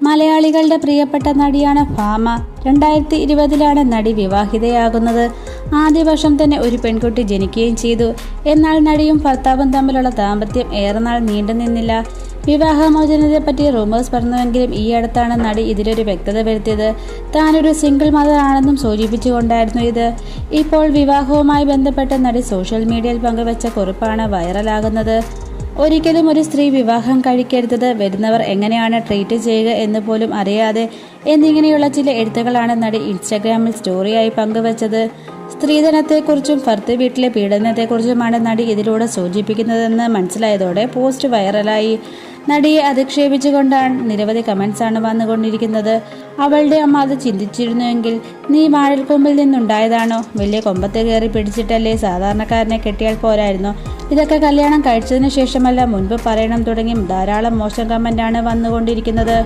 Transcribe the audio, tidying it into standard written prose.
മലയാളികളുടെ പ്രിയപ്പെട്ട നടിയാണ് ഭാമ. 2020 നടി വിവാഹിതയാകുന്നത്. ആദ്യ വർഷം തന്നെ ഒരു പെൺകുട്ടി ജനിക്കുകയും ചെയ്തു. എന്നാൽ നടിയും ഭർത്താവും തമ്മിലുള്ള ദാമ്പത്യം ഏറെ നാൾ നീണ്ടുനിന്നില്ല. വിവാഹമോചനത്തെപ്പറ്റി റൂമേഴ്സ് പറഞ്ഞുവെങ്കിലും ഈ അടുത്താണ് നടി ഇതിലൊരു വ്യക്തത വരുത്തിയത്. താനൊരു സിംഗിൾ മദർ ആണെന്നും സൂചിപ്പിച്ചുകൊണ്ടായിരുന്നു ഇത്. ഇപ്പോൾ വിവാഹവുമായി ബന്ധപ്പെട്ട് നടി സോഷ്യൽ മീഡിയയിൽ പങ്കുവച്ച കുറിപ്പാണ് വൈറലാകുന്നത്. ഒരിക്കലും ഒരു സ്ത്രീ വിവാഹം കഴിക്കരുത്, വരുന്നവർ എങ്ങനെയാണ് ട്രീറ്റ് ചെയ്യുക എന്ന് പോലും അറിയാതെ എന്നിങ്ങനെയുള്ള ചില എഴുത്തുകളാണ് നടി ഇൻസ്റ്റഗ്രാമിൽ സ്റ്റോറിയായി പങ്കുവച്ചത്. സ്ത്രീധനത്തെക്കുറിച്ചും ഭർത്തൃ വീട്ടിലെ പീഡനത്തെക്കുറിച്ചുമാണ് നടി ഇതിലൂടെ സൂചിപ്പിക്കുന്നതെന്ന് മനസ്സിലായതോടെ പോസ്റ്റ് വൈറലായി. നടിയെ അധിക്ഷേപിച്ചുകൊണ്ടാണ് നിരവധി കമൻസാണ് വന്നുകൊണ്ടിരിക്കുന്നത്. അവളുടെ അമ്മ അത് ചിന്തിച്ചിരുന്നുവെങ്കിൽ നീ വാഴക്കൊമ്പിൽ നിന്നുണ്ടായതാണോ? വലിയ കൊമ്പത്ത് കയറി പിടിച്ചിട്ടല്ലേ സാധാരണക്കാരനെ കെട്ടിയാൽ പോരായിരുന്നോ? ഇതൊക്കെ കല്യാണം കഴിച്ചതിന് ശേഷമല്ല മുൻപ് പറയണം തുടങ്ങി ധാരാളം മോശം കമൻ്റാണ് വന്നുകൊണ്ടിരിക്കുന്നത്.